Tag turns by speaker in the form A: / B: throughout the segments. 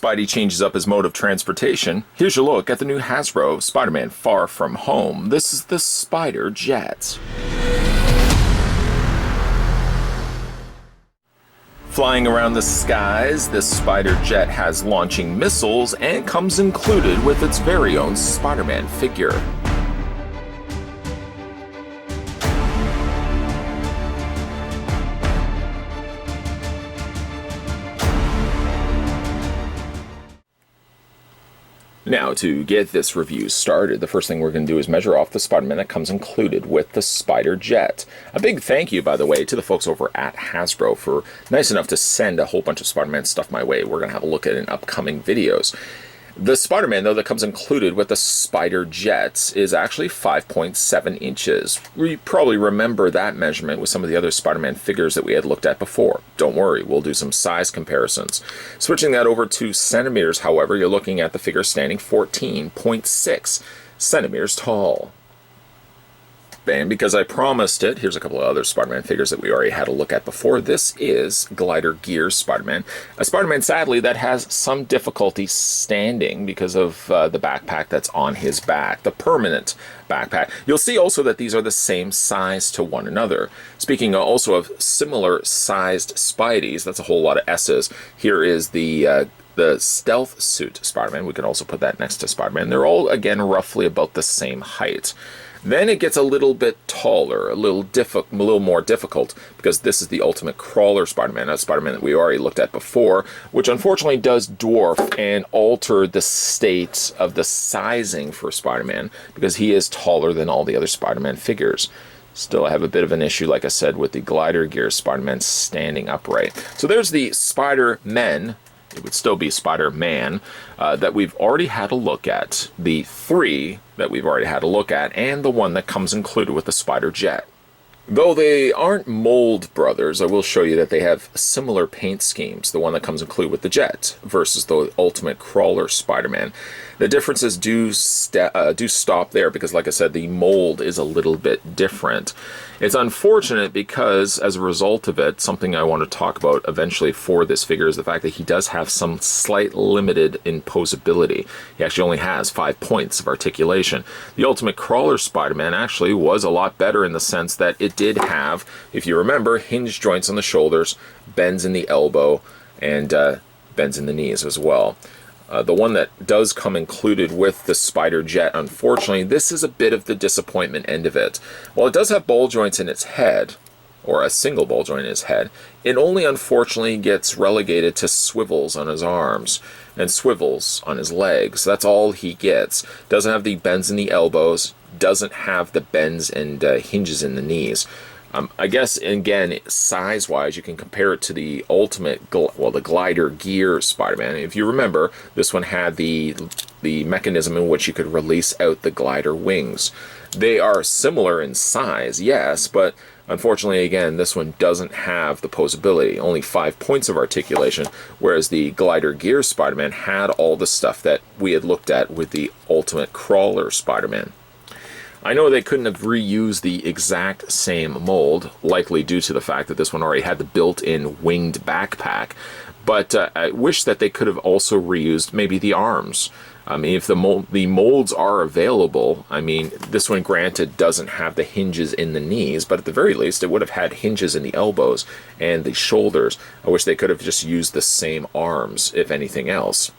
A: Spidey changes up his mode of transportation. Here's your look at the new Hasbro Spider-Man Far From Home. This is the Spider Jet. Flying around the skies, this Spider Jet has launching missiles and comes included with its very own Spider-Man figure. Now, to get this review started, the first thing we're going to do is measure off the Spider-Man that comes included with the Spider Jet. A big thank you, by the way, to the folks over at Hasbro for nice enough to send a whole bunch of Spider-Man stuff my way. We're going to have a look at it in upcoming videos. The Spider-Man, though, that comes included with the Spider Jet is actually 5.7 inches. We probably remember that measurement with some of the other Spider-Man figures that we had looked at before. Don't worry, we'll do some size comparisons. Switching that over to centimeters, however, you're looking at the figure standing 14.6 centimeters tall. And because I promised it, here's a couple of other Spider-Man figures that we already had a look at before. This is Glider Gear Spider-Man. A Spider-Man, sadly, that has some difficulty standing because of the backpack that's on his back, the permanent backpack. You'll see also that these are the same size to one another. Speaking also of similar sized Spideys, that's a whole lot of S's. Here is the stealth suit Spider-Man. We can also put that next to Spider-Man. They're all, again, roughly about the same height. Then it gets a little bit taller, a little more difficult, because this is the Ultimate Crawler Spider-Man, a Spider-Man that we already looked at before, which unfortunately does dwarf and alter the state of the sizing for Spider-Man, because he is taller than all the other Spider-Man figures. Still, I have a bit of an issue, like I said, with the Glider Gear Spider-Man standing upright. So there's the Spider-Men. It would still be Spider-Man, that we've already had a look at, the 3 that we've already had a look at, and the one that comes included with the Spider Jet. Though they aren't mold brothers, I will show you that they have similar paint schemes, the one that comes included with the Jet versus the Ultimate Crawler Spider-Man. The differences do stop there because, like I said, the mold is a little bit different. It's unfortunate because, as a result of it, something I want to talk about eventually for this figure is the fact that he does have some slight limited imposability. He actually only has 5 points of articulation. The Ultimate Crawler Spider-Man actually was a lot better in the sense that it did have, if you remember, hinge joints on the shoulders, bends in the elbow, and bends in the knees as well. The one that does come included with the Spider Jet, unfortunately, this is a bit of the disappointment end of it. While it does have ball joints in its head, or a single ball joint in his head, it only unfortunately gets relegated to swivels on his arms and swivels on his legs. That's all he gets. Doesn't have the bends in the elbows, doesn't have the bends and hinges in the knees. I guess, again, size-wise, you can compare it to the the Glider Gear Spider-Man. If you remember, this one had the mechanism in which you could release out the glider wings. They are similar in size, yes, but unfortunately, again, this one doesn't have the posability. Only 5 points of articulation, whereas the Glider Gear Spider-Man had all the stuff that we had looked at with the Ultimate Crawler Spider-Man. I know they couldn't have reused the exact same mold, likely due to the fact that this one already had the built-in winged backpack, but I wish that they could have also reused maybe the arms. I mean, if the molds are available, I mean, this one, granted, doesn't have the hinges in the knees, but at the very least, it would have had hinges in the elbows and the shoulders. I wish they could have just used the same arms, if anything else.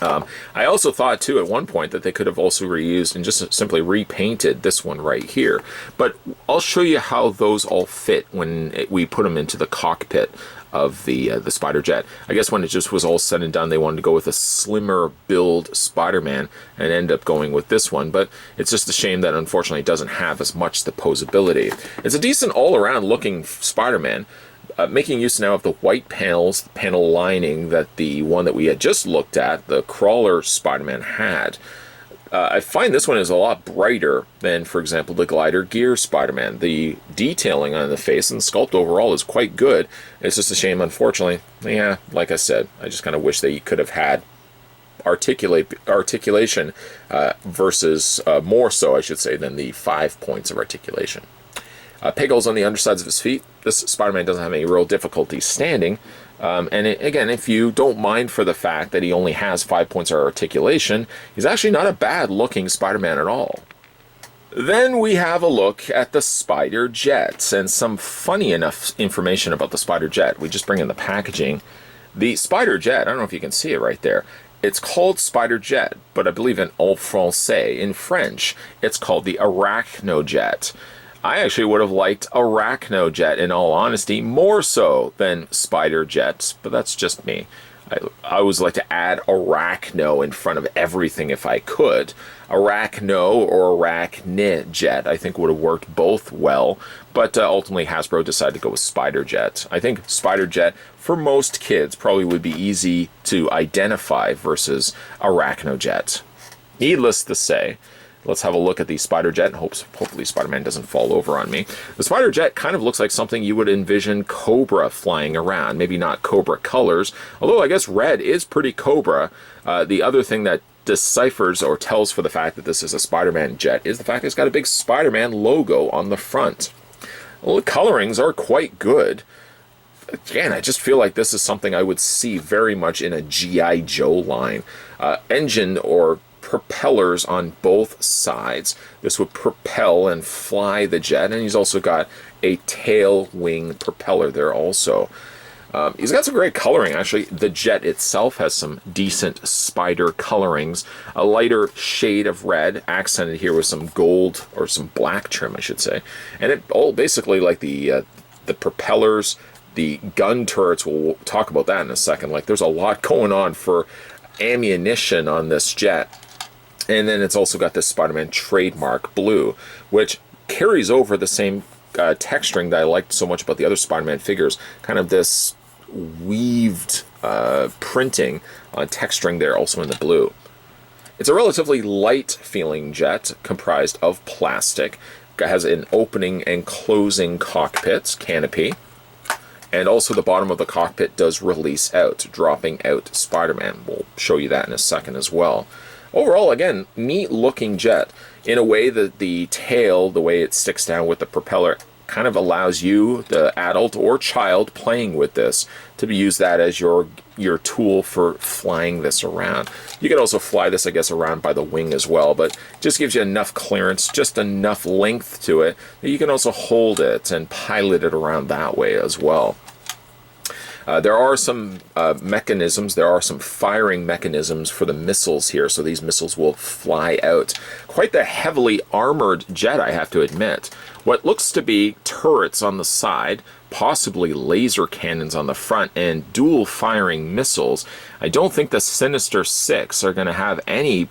A: I also thought, too, at one point that they could have also reused and just simply repainted this one right here. But I'll show you how those all fit when we put them into the cockpit of the Spider Jet. I guess when it just was all said and done, they wanted to go with a slimmer build Spider-Man and end up going with this one. But it's just a shame that, unfortunately, it doesn't have as much the posability. It's a decent all-around looking Spider-Man. Making use now of the white panels, panel lining that the one that we had just looked at, the Crawler Spider-Man, had. I find this one is a lot brighter than, for example, the Glider Gear Spider-Man. The detailing on the face and sculpt overall is quite good. It's just a shame, unfortunately. Yeah, like I said, I just kind of wish they could have had articulation versus more so, I should say, than the 5 points of articulation. Peg holes on the undersides of his feet. This Spider-Man doesn't have any real difficulty standing. Again, if you don't mind for the fact that he only has 5 points of articulation, he's actually not a bad looking Spider-Man at all. Then we have a look at the Spider Jet, and some funny enough information about the Spider Jet. We just bring in the packaging. The Spider Jet, I don't know if you can see it right there, it's called Spider Jet, but I believe in en français, in French, it's called the Arachnojet. I actually would have liked Arachnojet, in all honesty, more so than Spider Jet, but that's just me. I always like to add Arachno in front of everything if I could. Arachno or Arachnijet, I think would have worked both well, but ultimately Hasbro decided to go with Spider Jet. I think Spider Jet, for most kids, probably would be easy to identify versus Arachnojet. Needless to say, let's have a look at the Spider Jet, and hopefully Spider-Man doesn't fall over on me. The Spider Jet kind of looks like something you would envision Cobra flying around. Maybe not Cobra colors, although I guess red is pretty Cobra. The other thing that deciphers or tells for the fact that this is a Spider-Man jet is the fact that it's got a big Spider-Man logo on the front. Well, the colorings are quite good. Again, I just feel like this is something I would see very much in a G.I. Joe line. Engine or propellers on both sides. This would propel and fly the jet, and he's also got a tail wing propeller there also. He's got some great coloring, actually. The jet itself has some decent spider colorings. A lighter shade of red, accented here with some gold, or some black trim, I should say. And it all basically, like the propellers, the gun turrets, we'll talk about that in a second. Like, there's a lot going on for ammunition on this jet. And then it's also got this Spider-Man trademark blue, which carries over the same texturing that I liked so much about the other Spider-Man figures. Kind of this weaved printing on texturing there also in the blue. It's a relatively light feeling jet comprised of plastic. It has an opening and closing cockpit canopy. And also the bottom of the cockpit does release out, dropping out Spider-Man. We'll show you that in a second as well. Overall, again, neat looking jet. In a way that the tail, the way it sticks down with the propeller, kind of allows you, the adult or child playing with this, to use that as your tool for flying this around. You can also fly this, I guess, around by the wing as well, but just gives you enough clearance, just enough length to it, that you can also hold it and pilot it around that way as well. There are some mechanisms, there are some firing mechanisms for the missiles here, so these missiles will fly out. Quite the heavily armored jet, I have to admit. What looks to be turrets on the side, possibly laser cannons on the front, and dual firing missiles. I don't think the Sinister Six are going to have any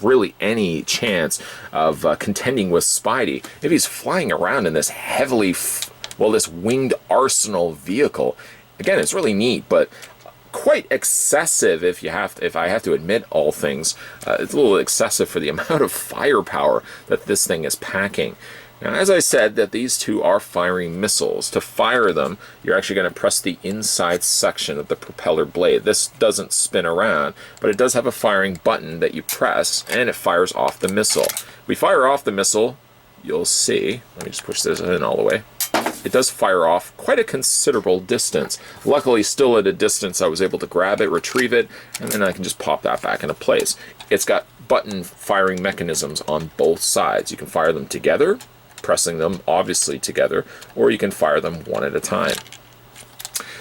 A: really any chance of contending with Spidey. If he's flying around in this heavily, this winged arsenal vehicle. Again, it's really neat, but quite excessive if I have to admit all things. It's a little excessive for the amount of firepower that this thing is packing. Now, as I said, that these two are firing missiles. To fire them, you're actually going to press the inside section of the propeller blade. This doesn't spin around, but it does have a firing button that you press, and it fires off the missile. We fire off the missile, you'll see. Let me just push this in all the way. It does fire off quite a considerable distance. Luckily, still at a distance, I was able to grab it, retrieve it, and then I can just pop that back into place. It's got button firing mechanisms on both sides. You can fire them together, pressing them obviously together, or you can fire them one at a time.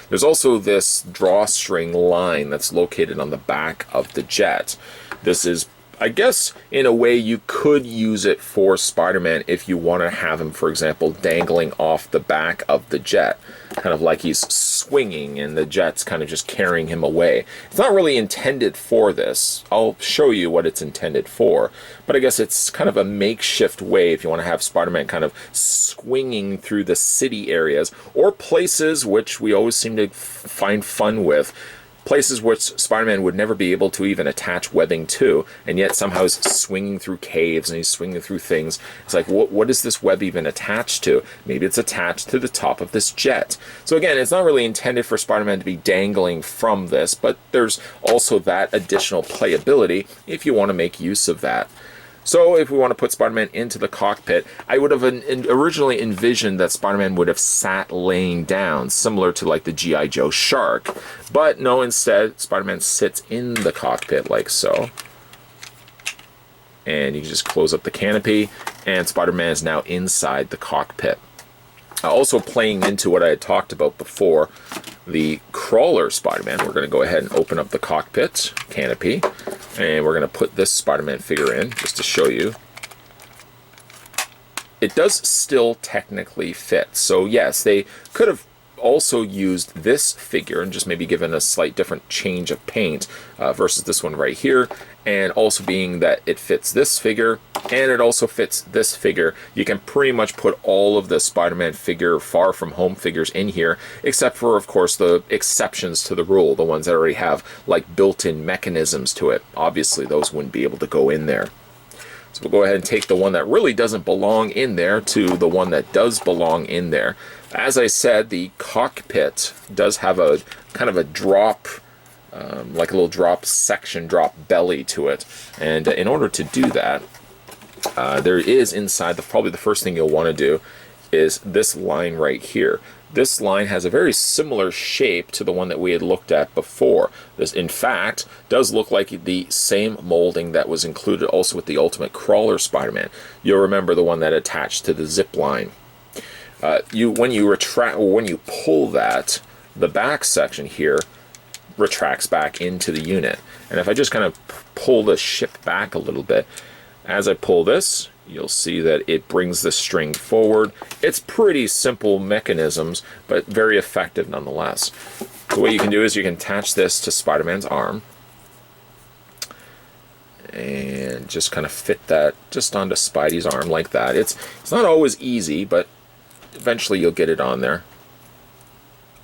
A: There's also this drawstring line that's located on the back of the jet. This is, I guess, in a way you could use it for Spider-Man if you want to have him, for example, dangling off the back of the jet, kind of like he's swinging and the jet's kind of just carrying him away. It's not really intended for this. I'll show you what it's intended for, but I guess it's kind of a makeshift way if you want to have Spider-Man kind of swinging through the city areas or places which we always seem to find fun with. Places which Spider-Man would never be able to even attach webbing to, and yet somehow he's swinging through caves and he's swinging through things. It's like, what is this web even attached to? Maybe it's attached to the top of this jet. So again, it's not really intended for Spider-Man to be dangling from this, but there's also that additional playability if you want to make use of that. So if we want to put Spider-Man into the cockpit, I would have originally envisioned that Spider-Man would have sat laying down, similar to like the G.I. Joe shark. But no, instead, Spider-Man sits in the cockpit like so. And you can just close up the canopy, and Spider-Man is now inside the cockpit. Also playing into what I had talked about before, the crawler Spider-Man, we're going to go ahead and open up the cockpit canopy, and we're going to put this Spider-Man figure in, just to show you. It does still technically fit. So yes, they could have also used this figure and just maybe given a slight different change of paint versus this one right here, and also being that it fits this figure and it also fits this figure, you can pretty much put all of the Spider-Man figure Far From Home figures in here, except for of course the exceptions to the rule, the ones that already have like built-in mechanisms to it. Obviously those wouldn't be able to go in there. So we'll go ahead and take the one that really doesn't belong in there to the one that does belong in there. As I said, the cockpit does have a kind of a drop, like a little drop section, drop belly to it. And in order to do that, there is inside, probably the first thing you'll want to do is this line right here. This line has a very similar shape to the one that we had looked at before. This, in fact, does look like the same molding that was included also with the Ultimate Crawler Spider-Man. You'll remember the one that attached to the zip line. When you pull that, the back section here retracts back into the unit. And if I just kind of pull the ship back a little bit, as I pull this, you'll see that it brings the string forward. It's pretty simple mechanisms, but very effective nonetheless. So what you can do is you can attach this to Spider-Man's arm and just kind of fit that just onto Spidey's arm like that. It's not always easy, but eventually you'll get it on there.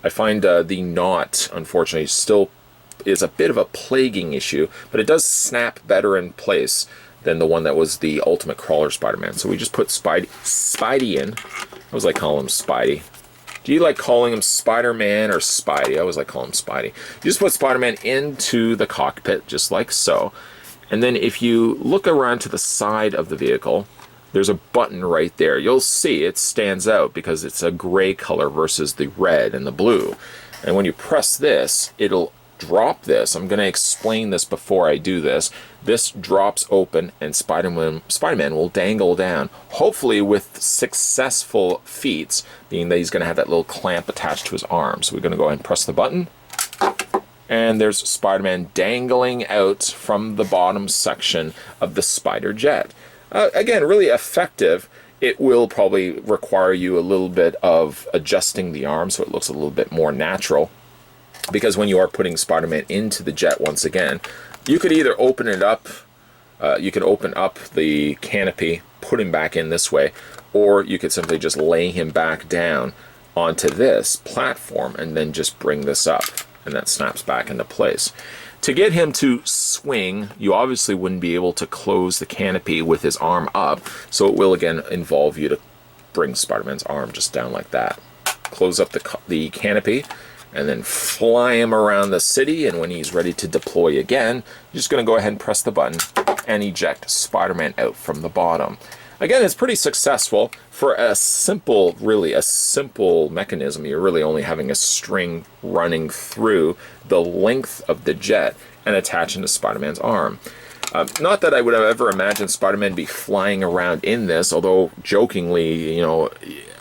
A: I find the knot, unfortunately, still is a bit of a plaguing issue, but it does snap better in place than the one that was the Ultimate Crawler Spider-Man. So we just put Spidey in. I always like calling him Spidey. Do you like calling him Spider-Man or Spidey? I always like calling him Spidey. You just put Spider-Man into the cockpit, just like so. And then if you look around to the side of the vehicle, there's a button right there. You'll see it stands out because it's a gray color versus the red and the blue. And when you press this, it'll drop this. I'm going to explain this before I do this. This drops open and Spider-Man will dangle down, hopefully with successful feats, being that he's going to have that little clamp attached to his arm. So we're going to go ahead and press the button. And there's Spider-Man dangling out from the bottom section of the Spider Jet. Again, really effective. It will probably require you a little bit of adjusting the arm so it looks a little bit more natural. Because when you are putting Spider-Man into the jet once again, you could either open it up, you could open up the canopy, put him back in this way, or you could simply just lay him back down onto this platform and then just bring this up, and that snaps back into place. To get him to swing, you obviously wouldn't be able to close the canopy with his arm up, so it will again involve you to bring Spider-Man's arm just down like that. Close up the canopy, and then fly him around the city, and when he's ready to deploy again, you're just going to go ahead and press the button and eject Spider-Man out from the bottom. Again, it's pretty successful for a simple, really a simple mechanism. You're really only having a string running through the length of the jet and attaching to Spider-Man's arm. Not that I would have ever imagined Spider-Man be flying around in this, although jokingly, you know,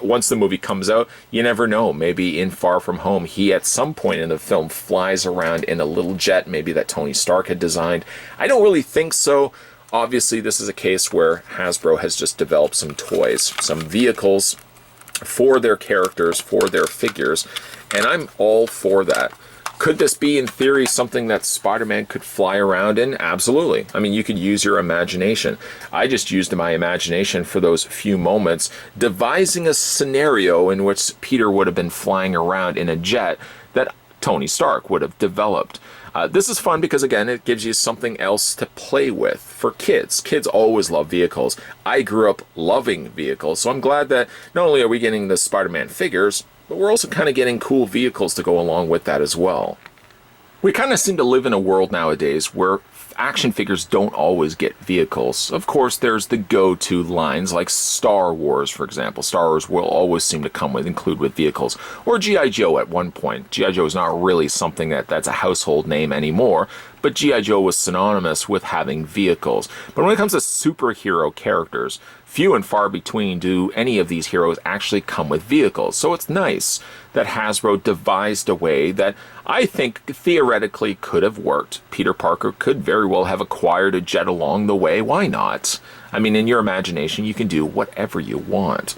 A: once the movie comes out, you never know. Maybe in Far From Home, he at some point in the film flies around in a little jet, maybe that Tony Stark had designed. I don't really think so. Obviously, this is a case where Hasbro has just developed some toys, some vehicles for their characters, for their figures, and I'm all for that. Could this be, in theory, something that Spider-Man could fly around in? Absolutely. I mean, you could use your imagination. I just used my imagination for those few moments, devising a scenario in which Peter would have been flying around in a jet that Tony Stark would have developed. This is fun because, again, it gives you something else to play with for kids. Kids always love vehicles. I grew up loving vehicles, so I'm glad that not only are we getting the Spider-Man figures, but we're also kind of getting cool vehicles to go along with that as well. We kind of seem to live in a world nowadays where action figures don't always get vehicles. Of course, there's the go-to lines like Star Wars, for example. Star Wars will always seem to include with vehicles. Or G.I. Joe at one point. G.I. Joe is not really something that's a household name anymore, but G.I. Joe was synonymous with having vehicles. But when it comes to superhero characters, few and far between do any of these heroes actually come with vehicles. So it's nice that Hasbro devised a way that I think theoretically could have worked. Peter Parker could very well have acquired a jet along the way. Why not? I mean, in your imagination, you can do whatever you want.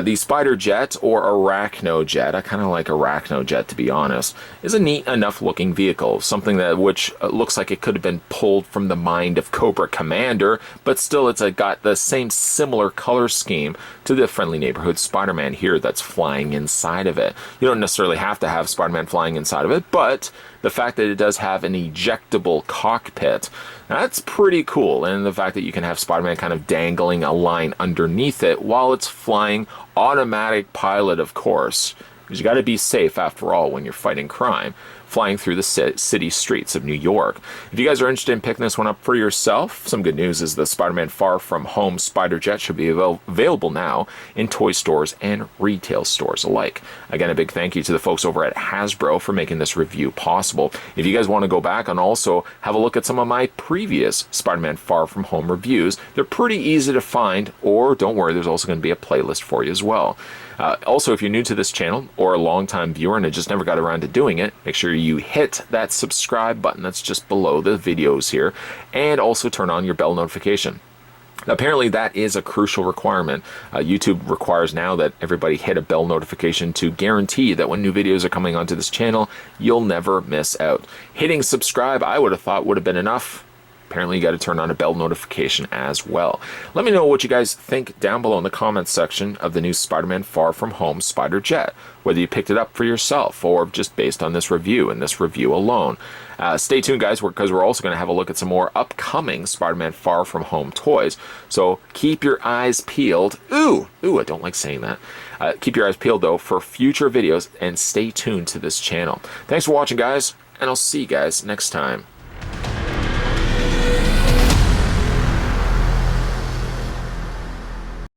A: The Spider Jet, or Arachno Jet, I kind of like Arachno Jet to be honest, is a neat enough looking vehicle, something that which looks like it could have been pulled from the mind of Cobra Commander, but still it's got the same similar color scheme to the Friendly Neighborhood Spider-Man here that's flying inside of it. You don't necessarily have to have Spider-Man flying inside of it, but the fact that it does have an ejectable cockpit, that's pretty cool. And the fact that you can have Spider-Man kind of dangling a line underneath it while it's flying, automatic pilot, of course, because you got to be safe after all when you're fighting crime, flying through the city streets of New York. If you guys are interested in picking this one up for yourself, some good news is the Spider-Man Far From Home Spider Jet should be available now in toy stores and retail stores alike. Again, a big thank you to the folks over at Hasbro for making this review possible. If you guys want to go back and also have a look at some of my previous Spider-Man Far From Home reviews, they're pretty easy to find, or don't worry, there's also going to be a playlist for you as well. Also, if you're new to this channel or a long-time viewer and I just never got around to doing it, make sure you hit that subscribe button that's just below the videos here, and also turn on your bell notification. Apparently that is a crucial requirement. YouTube requires now that everybody hit a bell notification to guarantee that when new videos are coming onto this channel, you'll never miss out. Hitting subscribe, I would have thought would have been enough. Apparently you got to turn on a bell notification as well. Let me know what you guys think down below in the comments section of the new Spider-Man Far From Home Spider Jet, whether you picked it up for yourself or just based on this review and this review alone. Stay tuned, guys, because we're also going to have a look at some more upcoming Spider-Man Far From Home toys. So keep your eyes peeled. Ooh, I don't like saying that. Keep your eyes peeled, though, for future videos, and stay tuned to this channel. Thanks for watching, guys, and I'll see you guys next time.